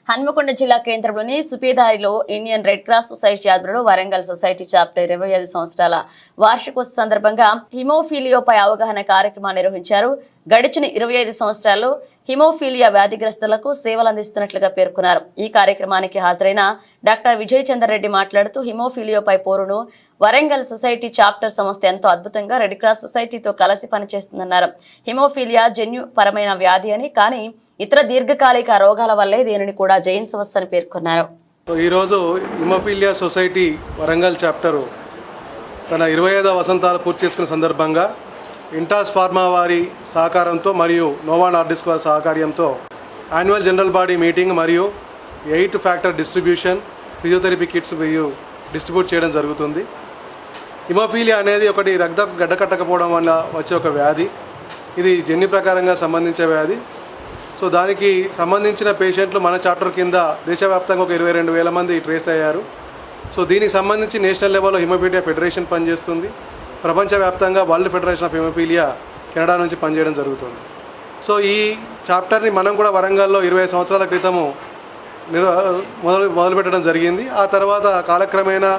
హన్మకొండ జిల్లా కేంద్రంలోని సుపేదారిలో Indian red cross society ఆధ్వర్యంలో వరంగల్ సొసైటీ చాప్టర్ 25 సంవత్సరాల వార్షికోత్సవ సందర్భంగా హిమోఫీలియాపై అవగాహన కార్యక్రమాన్ని నిర్వహించారు. గడిచిన 25 సంవత్సరాల్లో హిమోఫీలియా వ్యాధిగ్రస్తులకు సేవలు అందిస్తున్నట్లుగా పేర్కొన్నారు. ఈ కార్యక్రమానికి హాజరైన డాక్టర్ విజయ్ చందర్ రెడ్డి మాట్లాడుతూ హిమోఫీలియాపై పోరును వరంగల్ సొసైటీ చాప్టర్ సంస్థ ఎంతో అద్భుతంగా రెడ్ క్రాస్ సొసైటీతో కలిసి పనిచేస్తుందన్నారు. హిమోఫీలియా జన్యుపరమైన వ్యాధి అని, కానీ ఇతర దీర్ఘకాలిక రోగాల వల్లే దీనిని కూడా జయించవచ్చని పేర్కొన్నారు. ఈరోజు హిమోఫీలియా సొసైటీ వరంగల్ చాప్టరు తన 25వ వసంతాలు పూర్తి చేసుకున్న సందర్భంగా ఇంటాస్ ఫార్మా వారి సహకారంతో మరియు నోవా నార్డిస్క్ వారి సహకార్యంతో యాన్యువల్ జనరల్ బాడీ మీటింగ్ మరియు 8 factor distribution physiotherapy kits distribute చేయడం జరుగుతుంది. హిమోఫీలియా అనేది ఒకటి రక్తం గడ్డకట్టకపోవడం వల్ల వచ్చే ఒక వ్యాధి. ఇది జన్యు ప్రకారంగా సంబంధించే వ్యాధి. సో దానికి సంబంధించిన పేషెంట్లు మన చాప్టర్ కింద దేశవ్యాప్తంగా ఒక 22,000 మంది ట్రేస్ అయ్యారు. సో దీనికి సంబంధించి నేషనల్ లెవెల్లో హిమోఫీలియా ఫెడరేషన్ పనిచేస్తుంది. ప్రపంచవ్యాప్తంగా world federation of haemophilia Canada నుంచి పనిచేయడం జరుగుతుంది. సో ఈ చాప్టర్ని మనం కూడా వరంగల్లో 20 సంవత్సరాల క్రితము మొదలుపెట్టడం జరిగింది. ఆ తర్వాత కాలక్రమేణా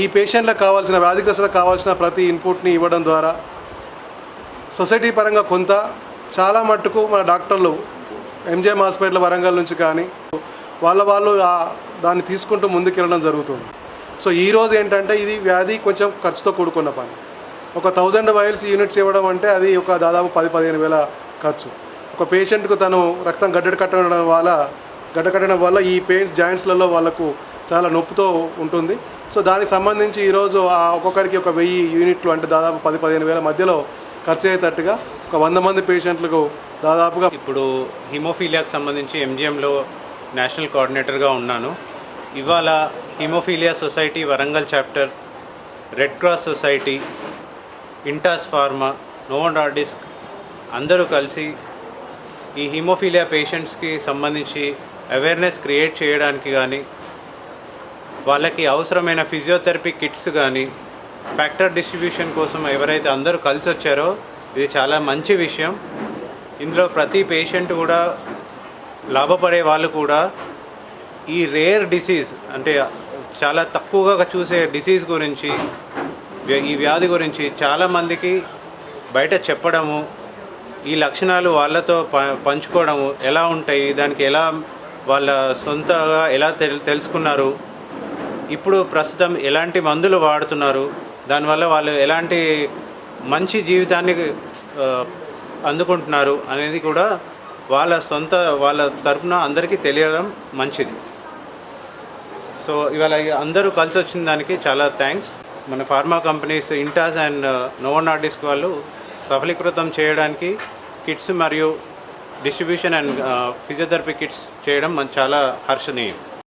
ఈ పేషెంట్లకు కావాల్సిన వ్యాధిగ్రస్తులకు కావాల్సిన ప్రతి ఇన్పుట్ని ఇవ్వడం ద్వారా సొసైటీ పరంగా కొంత చాలా మట్టుకు మన డాక్టర్లు ఎంజిఎం హాస్పిటల్ వరంగల్ నుంచి కానీ వాళ్ళు దాన్ని తీసుకుంటూ ముందుకెళ్ళడం జరుగుతుంది. సో ఈరోజు ఏంటంటే ఇది వ్యాధి కొంచెం ఖర్చుతో కూడుకున్న పని. ఒక 1000 వైల్స్ యూనిట్స్ ఇవ్వడం అంటే అది ఒక దాదాపు 10-15 వేల ఖర్చు. ఒక పేషెంట్కు తను రక్తం గడ్డకట్టడం వల్ల ఈ పెయిన్స్ జాయింట్స్లలో వాళ్ళకు చాలా నొప్పితో ఉంటుంది. సో దానికి సంబంధించి ఈరోజు ఒక్కొక్కరికి ఒక 1000 యూనిట్లు అంటే దాదాపు 10-15 వేల మధ్యలో ఖర్చు అయ్యేటట్టుగా ఒక 100 మంది పేషెంట్లకు దాదాపుగా. ఇప్పుడు హిమోఫీలియాకి సంబంధించి ఎంజిఎంలో నేషనల్ కోఆర్డినేటర్గా ఉన్నాను. ఇవాళ haemophilia society Warangal chapter, red cross society, Intas pharma, Novo Nordisk అందరూ కలిసి ఈ హిమోఫీలియా పేషెంట్స్కి సంబంధించి అవేర్నెస్ క్రియేట్ చేయడానికి కానీ, వాళ్ళకి అవసరమైన ఫిజియోథెరపీ కిట్స్ కానీ, ఫ్యాక్టర్ డిస్ట్రిబ్యూషన్ కోసం ఎవరైతే అందరూ కలిసి వచ్చారో ఇది చాలా మంచి విషయం. ఇందులో ప్రతి పేషెంట్ కూడా లాభపడే వాళ్ళు కూడా ఈ రేర్ డిసీజ్ అంటే చాలా తక్కువగా చూసే డిసీజ్ గురించి, ఈ వ్యాధి గురించి చాలామందికి బయట చెప్పడము, ఈ లక్షణాలు వాళ్ళతో పంచుకోవడము, ఎలా ఉంటాయి, దానికి ఎలా వాళ్ళ సొంతగా ఎలా తెలుసుకున్నారు, ఇప్పుడు ప్రస్తుతం ఎలాంటి మందులు వాడుతున్నారు, దానివల్ల వాళ్ళు ఎలాంటి మంచి జీవితాన్ని అందుకుంటున్నారు అనేది కూడా వాళ్ళ తరఫున అందరికీ తెలియడం మంచిది. సో ఇవాళ అందరూ కలిసి వచ్చిన దానికి చాలా థ్యాంక్స్. మన pharma companies Intas and Novo Nordisk వాళ్ళు సఫలీకృతం చేయడానికి కిట్స్ మరియు డిస్ట్రిబ్యూషన్ అండ్ ఫిజియోథెరపీ కిట్స్ చేయడం చాలా హర్షణీయం.